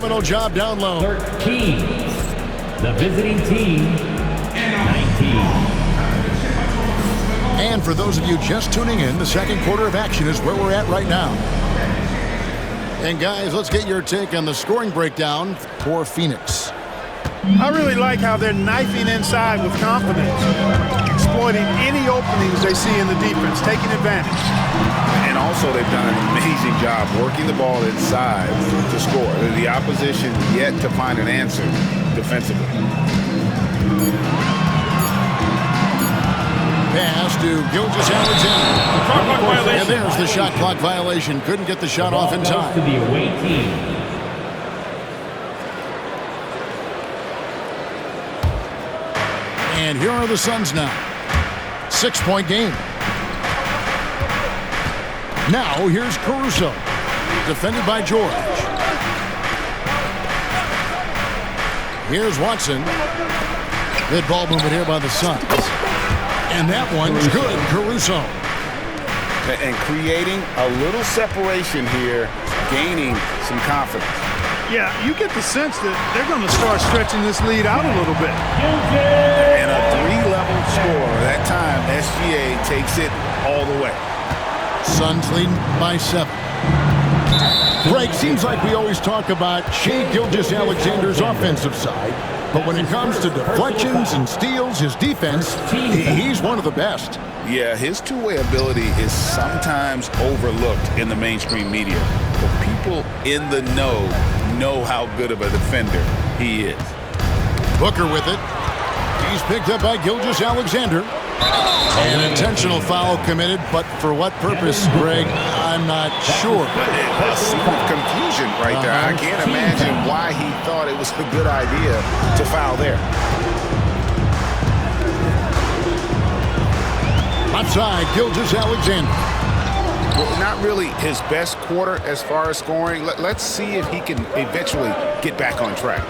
Phenomenal job down low. 13. The visiting team, 19. And for those of you just tuning in, the second quarter of action is where we're at right now. And guys, let's get your take on the scoring breakdown for Phoenix. I really like how they're knifing inside with confidence, exploiting any openings they see in the defense, taking advantage. And also they've done an amazing job working the ball inside to score. The opposition yet to find an answer defensively. Pass to Gilgeous-Alexander. And there's the shot clock violation. Couldn't get the shot off in time. To the away team. And here are the Suns now. 6-point game. Now here's Caruso. Defended by George. Here's Watson. Good ball movement here by the Suns. And that one's good, Caruso. And creating a little separation here, gaining some confidence. Yeah, you get the sense that they're going to start stretching this lead out a little bit. And a three-level score. That time, SGA takes it all the way. Suns leading by 7. Greg, seems like we always talk about Shai Gilgeous-Alexander's offensive side, but when it comes to deflections and steals, his defense, he's one of the best. Yeah, his two-way ability is sometimes overlooked in the mainstream media, but people in the know how good of a defender he is. Booker with it. He's picked up by Gilgeous-Alexander. An intentional foul committed, but for what purpose, Greg, I'm not sure. A scene of confusion right there. I can't imagine why he thought it was a good idea to foul there. Left side, Gilgeous-Alexander. Well, not really his best quarter as far as scoring. Let's see if he can eventually get back on track.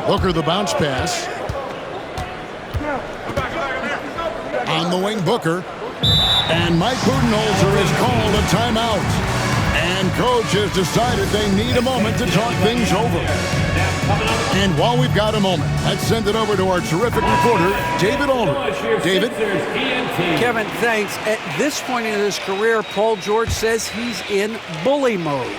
Booker the bounce pass. On the wing, Booker. And Mike Budenholzer has called a timeout. And coach has decided they need a moment to talk things over. And while we've got a moment, let's send it over to our terrific reporter, David Aldridge. David? Kevin, thanks. At this point in his career, Paul George says he's in bully mode.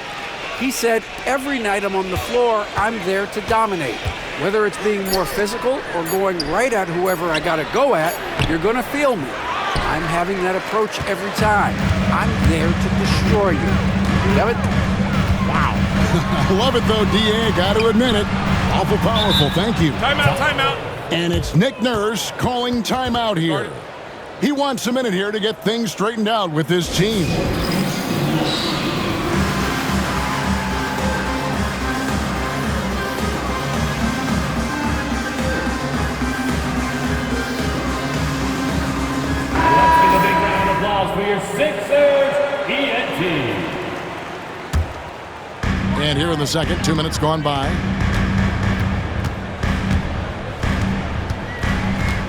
He said, every night I'm on the floor, I'm there to dominate. Whether it's being more physical or going right at whoever I got to go at, you're going to feel me. I'm having that approach every time. I'm there to destroy you. Kevin? Wow. I love it, though, D.A. Got to admit it. Awful powerful. Thank you. Timeout, timeout. And it's Nick Nurse calling timeout here. He wants a minute here to get things straightened out with his team. For your Sixers, ENT. And here in the second, 2 minutes gone by.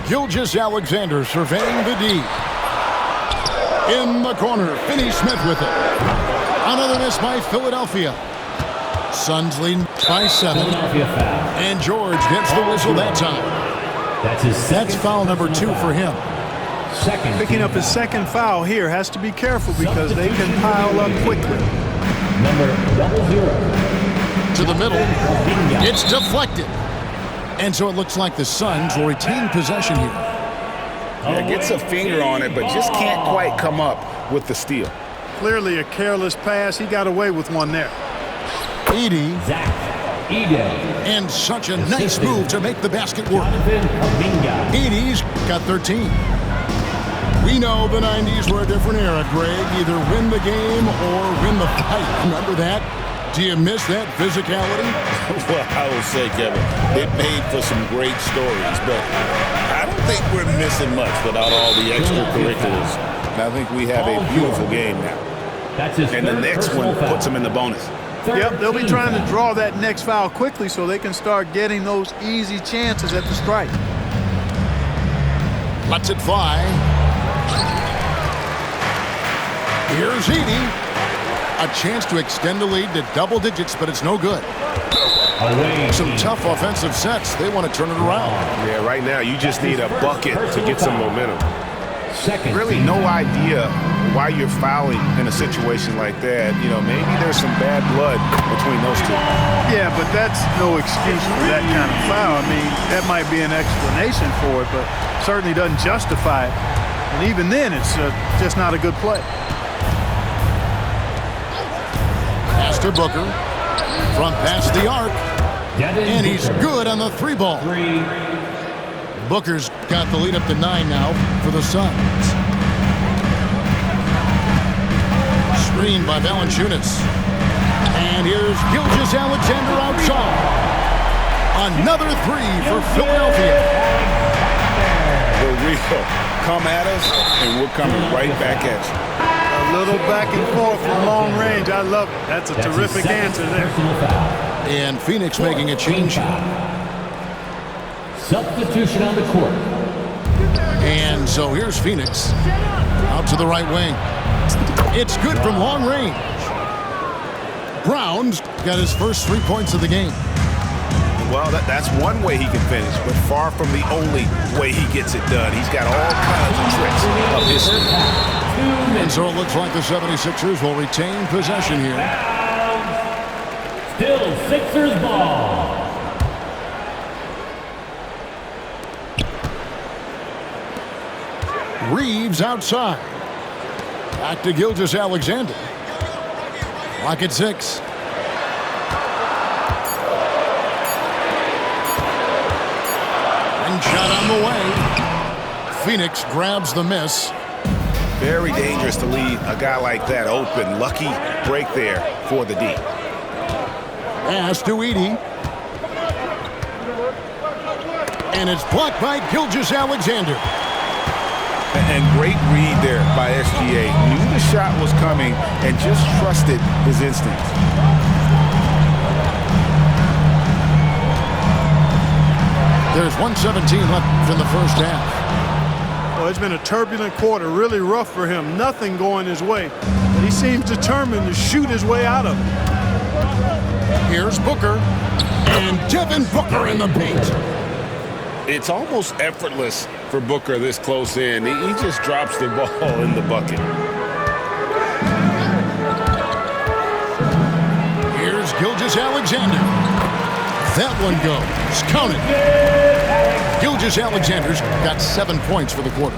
Gilgeous-Alexander surveying the D. In the corner, Finney-Smith with it. Another miss by Philadelphia. Suns leading by 7. And George gets the whistle that time. That's foul number 2 for him. Picking up his second foul here, has to be careful because they can pile up quickly. Number 00. To the middle. It's deflected. And so it looks like the Suns will retain possession here. Yeah, gets a finger on it, but just can't quite come up with the steal. Clearly a careless pass. He got away with one there. Edey. Zach Edey. And such a nice move to make the basket work. Edey's got 13. We know the 90s were a different era, Greg. Either win the game or win the fight. Remember that? Do you miss that physicality? Well, I will say, Kevin, it made for some great stories, but I don't think we're missing much without all the extracurriculars. And I think we have a beautiful game now. And the next one puts them in the bonus. Yep, they'll be trying to draw that next foul quickly so they can start getting those easy chances at the strike. Lets it fly. Here's Edey. A chance to extend the lead to double digits, but it's no good. Some tough offensive sets. They want to turn it around. Yeah, right now you just need a bucket to get some momentum. Really no idea why you're fouling in a situation like that. You know, maybe there's some bad blood between those two. Yeah, but that's no excuse for that kind of foul. I mean, that might be an explanation for it, but certainly doesn't justify it. And even then, it's just not a good play. Pass to Booker. From past the arc. And he's good on the 3-ball. Booker's got the lead up to 9 now for the Suns. Screen by Valanciunas. And here's Gilgeous-Alexander outside. Another 3 for Philadelphia. For real. Come at us, and we're coming right back at you. A little back and forth from long range. I love it. That's a terrific answer there. And Phoenix making a change. Substitution on the court. And so here's Phoenix. Out to the right wing. It's good from long range. Brown's got his first 3 points of the game. Well, that's one way he can finish, but far from the only way he gets it done. He's got all kinds of tricks up his sleeve. And so it looks like the 76ers will retain possession here. Still Sixers ball. Reeves outside. Back to Gilgeous-Alexander. Lock at 6. And shot on the way. Phoenix grabs the miss. Very dangerous to leave a guy like that open. Lucky break there for the D. Pass to Edey. And it's blocked by Gilgeous-Alexander. And great read there by SGA. Knew the shot was coming and just trusted his instincts. There's 1:17 left in the first half. Well, it's been a turbulent quarter, really rough for him. Nothing going his way. But he seems determined to shoot his way out of it. Here's Booker. And Devin Booker in the paint. It's almost effortless for Booker this close in. He just drops the ball in the bucket. Here's Gilgeous-Alexander. That one goes. Count it. Gilgeous-Alexander's got 7 points for the quarter.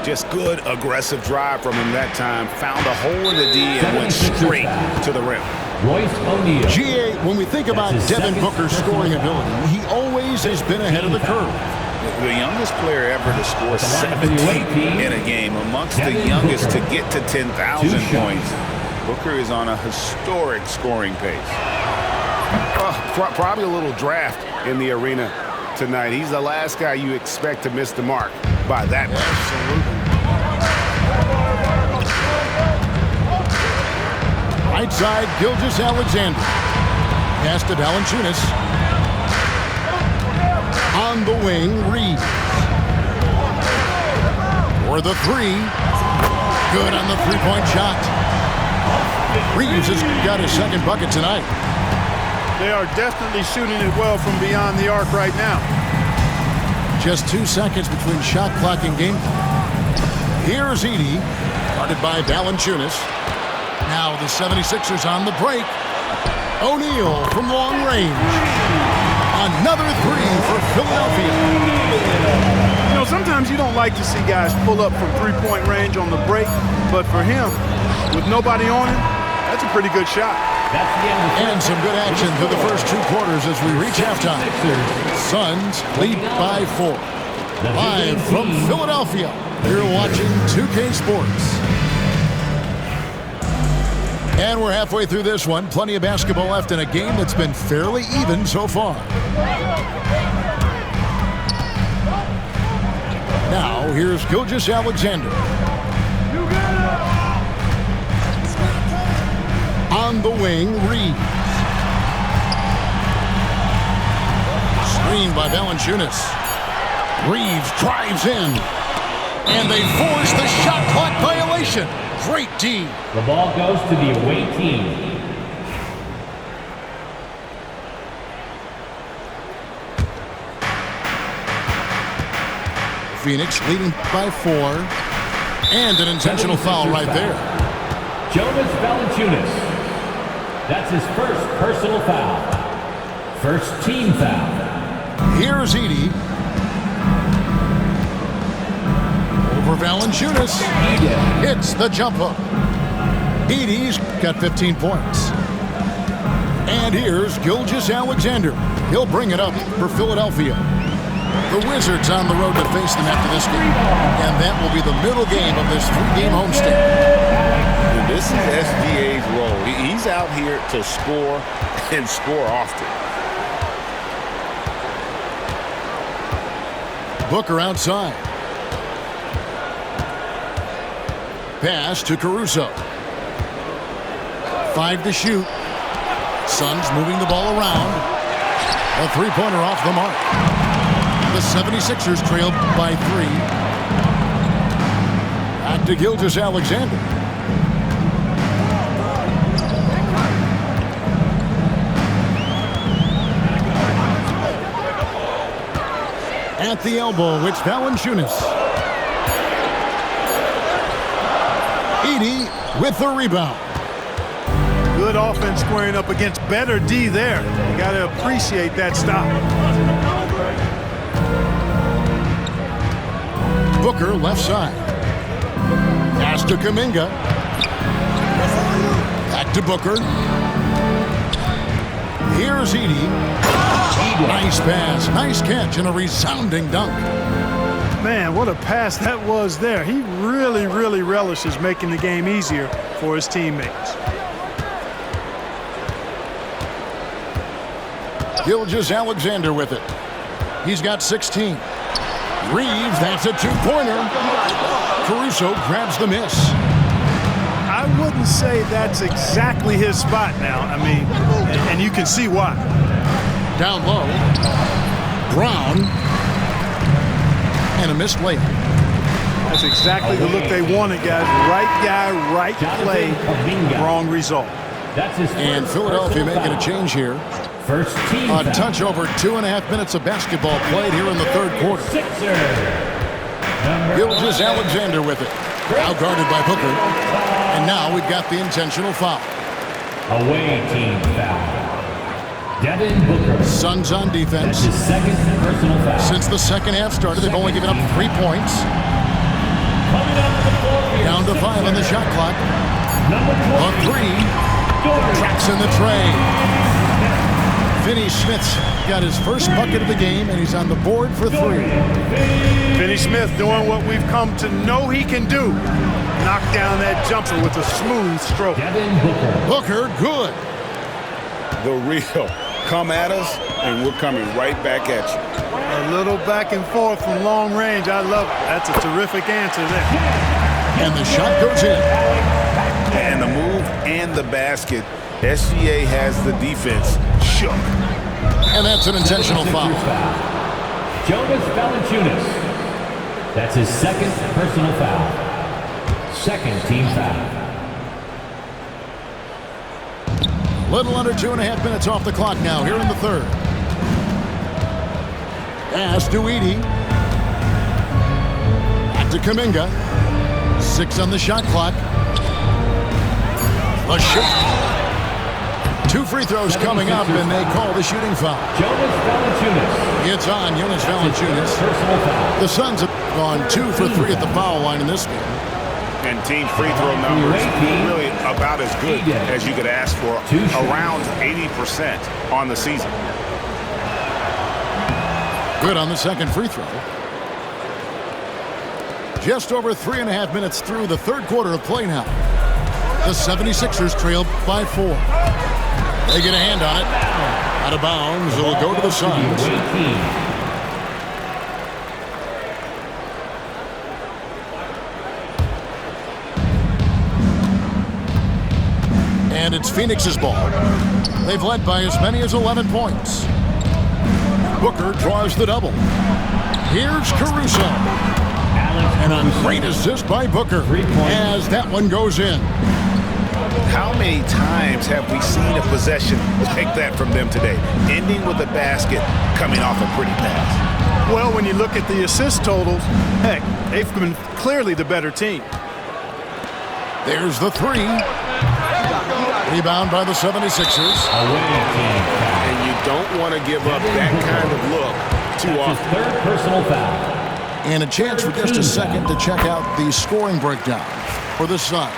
Just good, aggressive drive from him that time. Found a hole in the D and went straight to the rim. Royce O'Neal. GA, when we think about Devin Booker's scoring ability, he always has been ahead of the curve. The youngest player ever to score 17 in a game, amongst the youngest to get to 10,000 points. Booker is on a historic scoring pace. Probably a little draft in the arena tonight. He's the last guy you expect to miss the mark by that much. Absolutely. Right side, Gilgeous-Alexander. Pass to Valanciunas. On the wing, Reeves. For the 3. Good on the 3-point shot. Reeves has got his second bucket tonight. They are definitely shooting it well from beyond the arc right now. Just 2 seconds between shot clock and game clock. Here's Edey, guarded by Valanciunas. Now the 76ers on the break. O'Neal from long range. Another 3 for Philadelphia. You know, sometimes you don't like to see guys pull up from three-point range on the break, but for him, with nobody on him, that's a pretty good shot. And some good action through the first 2 quarters as we reach halftime. Suns lead by 4. Live from Philadelphia, you're watching 2K Sports. And we're halfway through this one. Plenty of basketball left in a game that's been fairly even so far. Now, here's Gilgeous-Alexander. On the wing, Reeves. Screen by Valanciunas. Reeves drives in. And they force the shot clock violation. Great D. The ball goes to the away team. Phoenix leading by 4. And an intentional foul right there. Jonas Valanciunas. That's his first personal foul. First team foul. Here's Edey. Over Valanciunas. Hits the jump hook. Edey's got 15 points. And here's Gilgeous-Alexander. He'll bring it up for Philadelphia. The Wizards on the road to face them after this game. And that will be the middle game of this 3-game homestand. This is SGA's role. He's out here to score and score often. Booker outside. Pass to Caruso. 5 to shoot. Suns moving the ball around. A three-pointer off the mark. The 76ers trailed by 3. Back to Gilgeous-Alexander. At the elbow, it's Valanciunas. Edey with the rebound. Good offense squaring up against better D there. You got to appreciate that stop. Booker left side. Pass to Kuminga. Back to Booker. Here's Edey. Nice pass, nice catch, and a resounding dunk. Man, what a pass that was there. He really, really relishes making the game easier for his teammates. Gilgeous-Alexander with it. He's got 16. Reeves, that's a two-pointer. Caruso grabs the miss. I wouldn't say that's exactly his spot now. I mean, and you can see why. Down low. Brown. And a missed layup. That's exactly the look they wanted, guys. Right guy, right play, wrong result. That's his And Philadelphia making a change here. First team A foul. touch over 2.5 minutes of basketball played here in the third quarter. Sixer. Gilgeous-Alexander with it. Now guarded by Booker. And now we've got the intentional foul. Away team foul. Devin Booker. Suns on That's defense. his second personal foul. Since the second half started, they've only given up 3 points. Coming up to the floor here, Down to 5 on the shot clock. number A 20. 3. Cracks in the tray. Finney Smith's got his first bucket of the game, and he's on the board for 3. Finney Smith doing what we've come to know he can do. Knock down that jumper with a smooth stroke. Devin Booker. Booker, good. The real. Come at us, and we're coming right back at you. A little back and forth from long range. I love it. That's a terrific answer there. And the shot goes in. And the move and the basket. SGA has the defense shook. And that's an intentional foul. Jonas Valanciunas. That's his second personal foul. Second team foul. Little under 2.5 minutes off the clock now here in the third. Pass to Edey. Back to Kuminga. 6 on the shot clock. A shot. 2 free throws coming up, and they call the shooting foul. Jonas Valanciunas. It's on Jonas Valanciunas. Personal foul. The Suns have gone 2 for 3 at the foul line in this game. And team free throw numbers really about as good as you could ask for, around 80% on the season. Good on the second free throw. Just over 3.5 minutes through the third quarter of play now. The 76ers trail by 4. They get a hand on it. Out of bounds. It will go to the Suns. And it's Phoenix's ball. They've led by as many as 11 points. Booker draws the double. Here's Caruso. Alex And a great assist by Booker as that one goes in. How many times have we seen a possession like that from them today, ending with a basket coming off a pretty pass? Well, when you look at the assist totals, heck, they've been clearly the better team. There's the three. Rebound by the 76ers. And you don't want to give up that kind of look too often. Third personal foul. And a chance for just a second to check out the scoring breakdown for the Suns.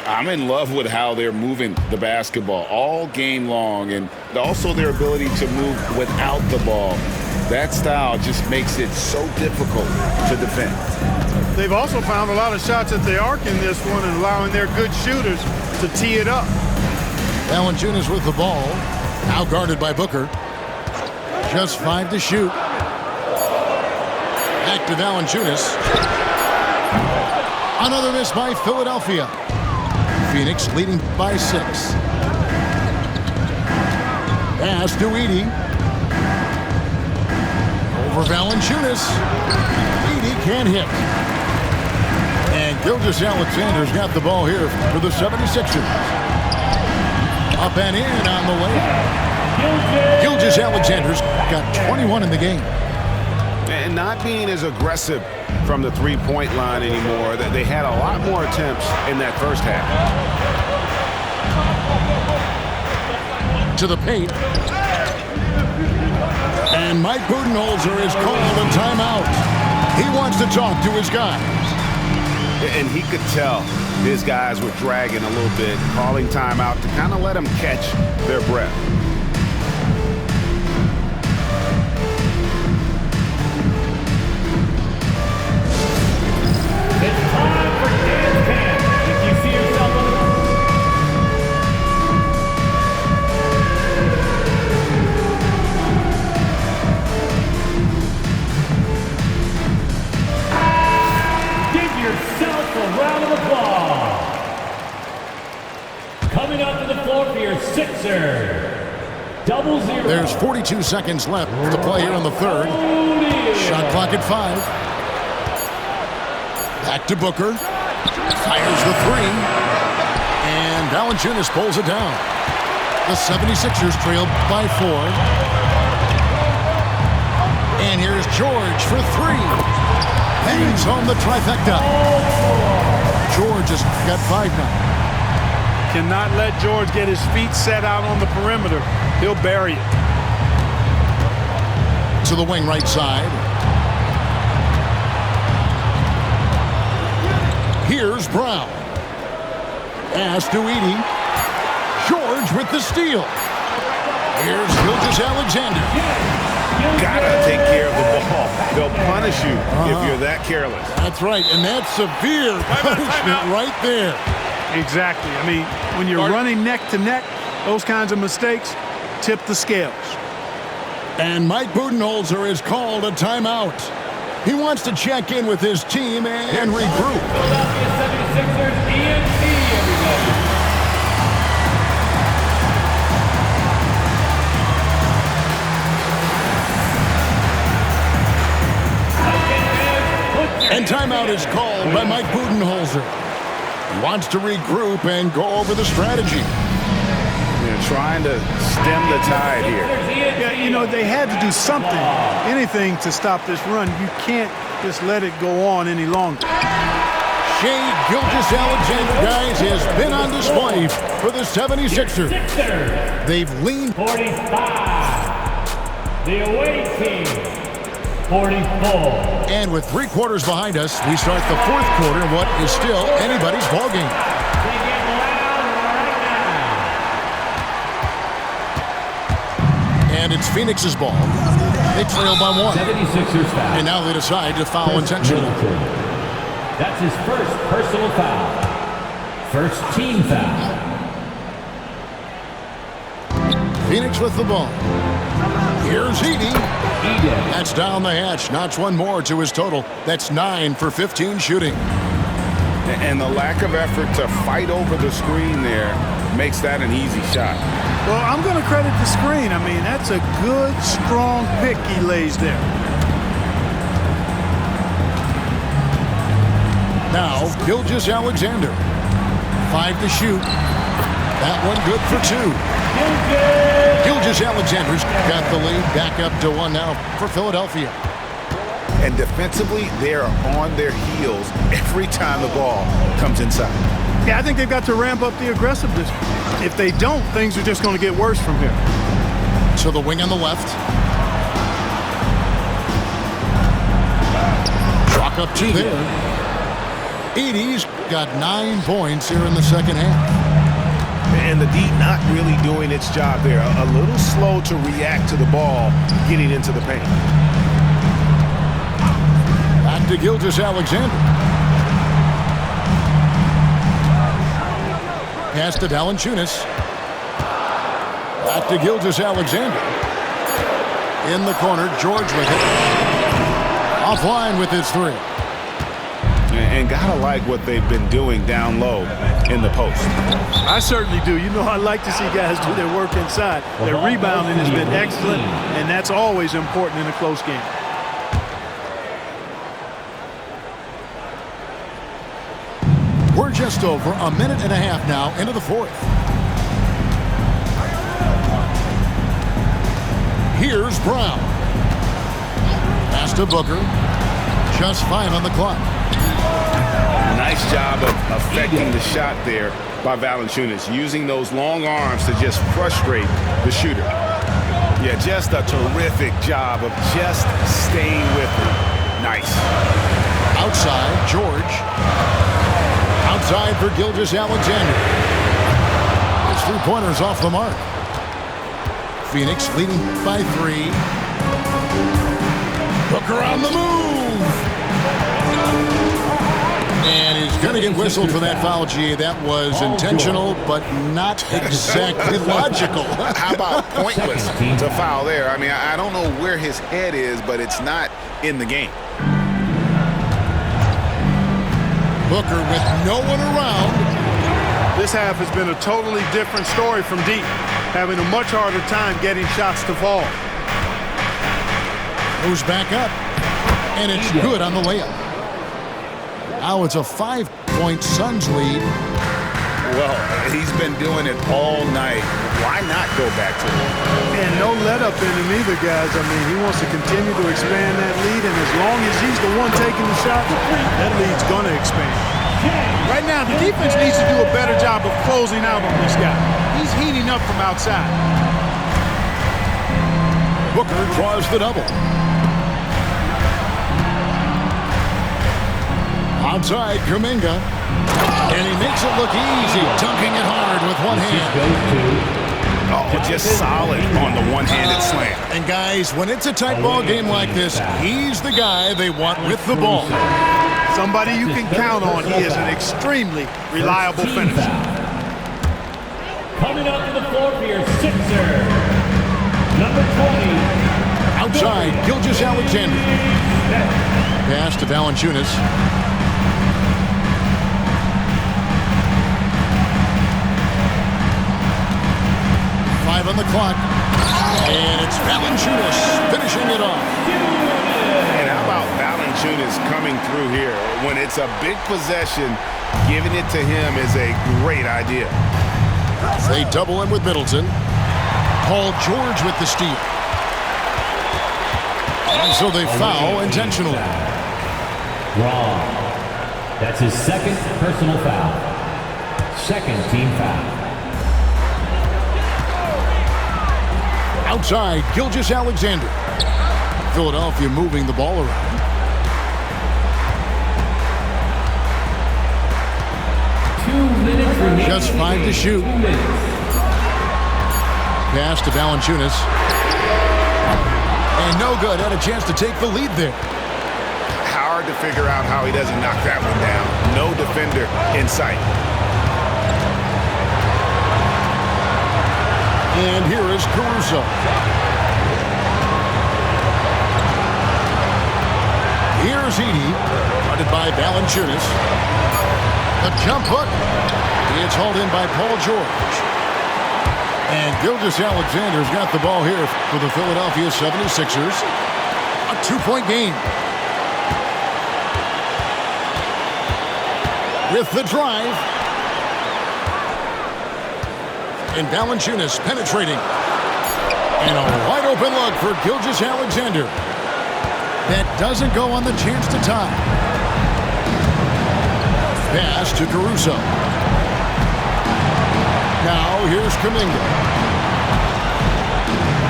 I'm in love with how they're moving the basketball all game long, and also their ability to move without the ball. That style just makes it so difficult to defend. They've also found a lot of shots at the arc in this one and allowing their good shooters to tee it up. Valanciunas with the ball. Now guarded by Booker. Just 5 to shoot. Back to Valanciunas. Another miss by Philadelphia. Phoenix leading by 6. Pass to Edey. Over Valanciunas. Edey can't hit. And Gilgeous-Alexander's got the ball here for the 76ers. Up and in on the way. Gilgeous-Alexander's got 21 in the game. And not being as aggressive from the three-point line anymore. That they had a lot more attempts in that first half. To the paint. And Mike Budenholzer is called a timeout. He wants to talk to his guys. And he could tell his guys were dragging a little bit, calling timeout to kind of let them catch their breath. It's time for dance camp. If you see yourself on the give yourself a round of applause. Coming up to the floor for your Sixers. 0-0. There's 42 seconds left to play here in the third. Shot clock at 5. Back to Booker. Fires the three. And Valanciunas pulls it down. The 76ers trail by 4. And here's George for 3. Bangs home the trifecta. George has got 5 now. Cannot let George get his feet set out on the perimeter. He'll bury it. To the wing right side. Here's Brown. Pass to Edey. George with the steal. Here's Gilgeous-Alexander. Gotta take care of the ball. They'll punish you if you're that careless. That's right, and that's severe punishment right there. Exactly. I mean, when you're running neck to neck, those kinds of mistakes tip the scales. And Mike Budenholzer is called a timeout. He wants to check in with his team and regroup. Philadelphia 76ers ENT, everybody. And timeout is called by Mike Budenholzer. He wants to regroup and go over the strategy. They're trying to stem the tide here. Yeah, you know, they had to do something, anything to stop this run. You can't just let it go on any longer. Shai Gilgeous-Alexander, guys, has been on display for the 76ers. They've leaned 45. The away team, 44. And with 3 quarters behind us, we start the 4th quarter in what is still anybody's ballgame. They get loud right now. And it's Phoenix's ball. They trail by 1. 76ers foul. And now they decide to foul intentionally. That's his first personal foul. First team foul. Phoenix with the ball. Here's Edey. Edey. That's down the hatch. Notch one more to his total. That's 9 for 15 shooting. And the lack of effort to fight over the screen there makes that an easy shot. Well, I'm going to credit the screen. I mean, that's a good, strong pick he lays there. Now, Gilgeous Alexander. 5 to shoot. That one good for 2. Gilgeous Alexander's got the lead back up to 1 now for Philadelphia. And defensively, they're on their heels every time the ball comes inside. Yeah, I think they've got to ramp up the aggressiveness. If they don't, things are just going to get worse from here. To the wing on the left. Chalk up 2 there. Edey's got 9 points here in the second half. And the D not really doing its job there. A little slow to react to the ball getting into the paint. Back to Gilgeous Alexander. Pass to Valanciunas. Back to Gilgeous Alexander. In the corner, George with it. Offline with his 3. And gotta like what they've been doing down low in the post. I certainly do. You know, I like to see guys do their work inside. Their rebounding has been excellent, and that's always important in a close game. We're just over a minute and a half now into the 4th. Here's Brown. Pass to Booker. Just 5 on the clock. Nice job of affecting the shot there by Valanciunas, using those long arms to just frustrate the shooter. Yeah, just a terrific job of just staying with it. Nice. Outside, George. Outside for Gilgeous Alexander. His 3-pointer's off the mark. Phoenix leading by 3. Booker on the move. And he's going to get whistled for that foul, G. That was intentional, but not exactly logical. How about pointless to foul there? I mean, I don't know where his head is, but it's not in the game. Booker with no one around. This half has been a totally different story from deep, having a much harder time getting shots to fall. Goes back up, and it's good on the layup. Now it's a 5-point Suns lead. Well, he's been doing it all night. Why not go back to it? And no let up in him either, guys. I mean, he wants to continue to expand that lead, and as long as he's the one taking the shot, that lead's going to expand. Right now, the defense needs to do a better job of closing out on this guy. He's heating up from outside. Booker draws the double. Outside, Kuminga. And he makes it look easy, dunking it hard with one hand. Oh, just solid on the one-handed slam. And guys, when it's a tight ball game like this, he's the guy they want with the ball. Somebody you can count on. He is an extremely reliable finisher. Coming up to the floor for your Sixer, number 20. Outside, Gilgeous Alexander. Pass to Valanciunas. On the clock, and it's Valanciunas finishing it off. And how about Valanciunas coming through here? When it's a big possession, giving it to him is a great idea. They double him with Middleton. Paul George with the steal. And so they foul intentionally. Wrong. That's his second personal foul. Second team foul. Outside, Gilgeous Alexander. Philadelphia moving the ball around. Just 5 to shoot. Pass to Valanciunas. And no good. Had a chance to take the lead there. Hard to figure out how he doesn't knock that one down. No defender in sight. And here is Caruso. Here's Edey, guarded by Valanciunas. A jump hook. It's hauled in by Paul George. And Gilgeous Alexander's got the ball here for the Philadelphia 76ers. A 2-point game. with the drive. And Valanciunas penetrating. And a wide open look for Gilgeous-Alexander. That doesn't go on the chance to tie. Pass to Caruso. Now here's Kuminga.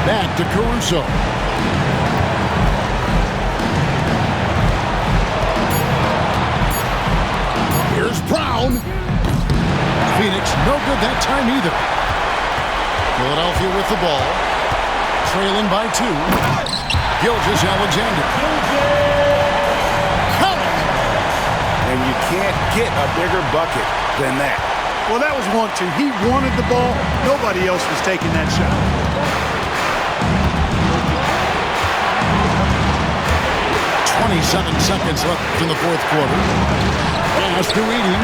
Back to Caruso. Here's Brown. Phoenix no good that time either. Philadelphia with the ball. Trailing by 2. Gilgeous-Alexander. Count it! And you can't get a bigger bucket than that. Well, that was 1-2. He wanted the ball. Nobody else was taking that shot. Seconds left in the fourth quarter. Pass to Edey.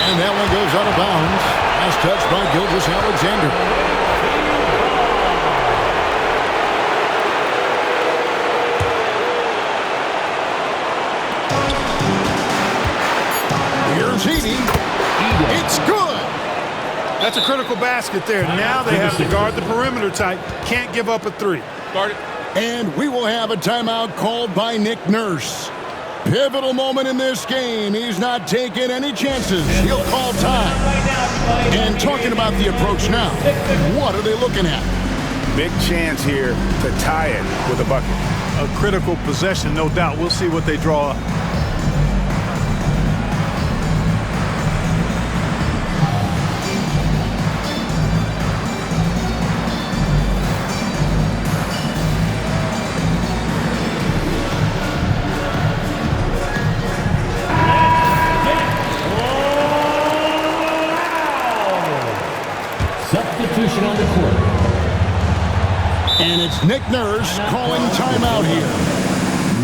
And that one goes out of bounds. Pass touched by Gilgeous-Alexander. Here's Edey. It's good. That's a critical basket there. Now they have to guard the perimeter tight. Can't give up a 3. Guard it. And we will have a timeout called by Nick Nurse. Pivotal moment in this game. He's not taking any chances. He'll call time. And talking about the approach now, what are they looking at? Big chance here to tie it with a bucket. A critical possession, no doubt. We'll see what they draw up. Substitution on the court. And it's Nick Nurse calling timeout here.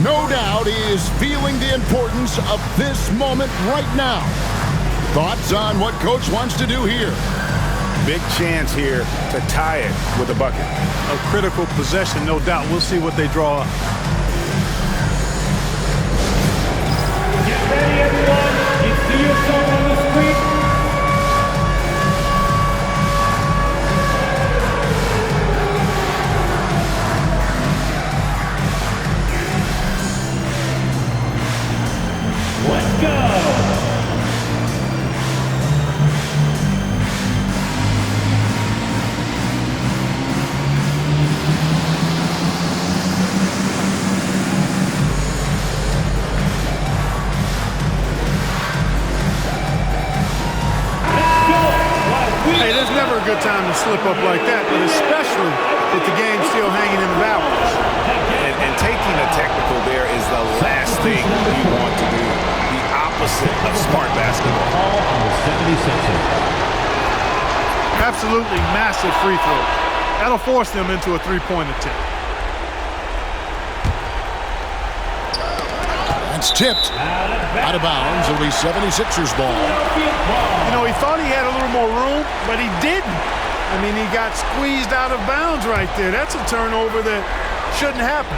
No doubt he is feeling the importance of this moment right now. Thoughts on what Coach wants to do here? Big chance here to tie it with a bucket. A critical possession, no doubt. We'll see what they draw up. Get ready, everyone. You see yourself on the screen. Let's go! Hey, there's never a good time to slip up like that, but especially with the game still hanging in the balance. And taking a technical there is the last thing you want to do. The opposite of smart basketball. All on the 76ers. Absolutely massive free throw. That'll force them into a three-point attempt. It's tipped. Out of bounds. It'll be 76ers ball. You know, he thought he had a little more room, but he didn't. I mean, he got squeezed out of bounds right there. That's a turnover that shouldn't happen.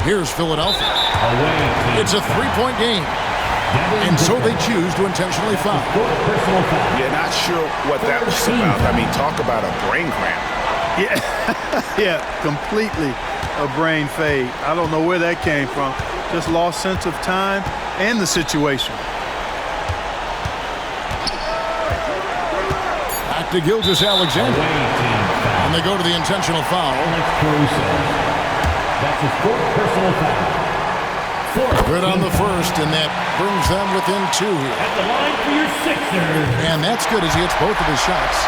Here's Philadelphia. It's a three-point game. And so they choose to intentionally foul. Yeah, not sure what that was about. I mean, talk about a brain cramp. Yeah, completely a brain fade. I don't know where that came from. Just lost sense of time and the situation. Back to Gilgeous-Alexander. And they go to the intentional foul. That's his fourth personal foul. Good on the first, and that brings them within 2 here. At the line for your Sixers. And that's good as he hits both of his shots.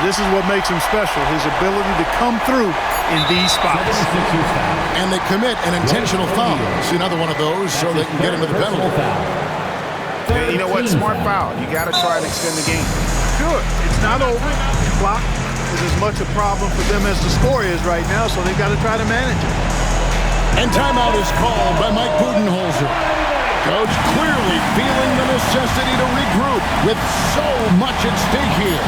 This is what makes him special, his ability to come through in these spots. And they commit an intentional foul. See another one of those so they can get into the penalty. And you know what? Smart foul. You got to try and extend the game. Sure, it's not over. The clock is as much a problem for them as the score is right now, so they've got to try to manage it. And timeout is called by Mike Budenholzer. Coach clearly feeling the necessity to regroup with so much at stake here.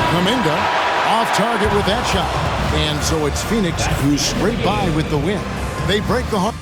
Kuminga off target with that shot. And so it's Phoenix who's straight by with the win. They break the heart.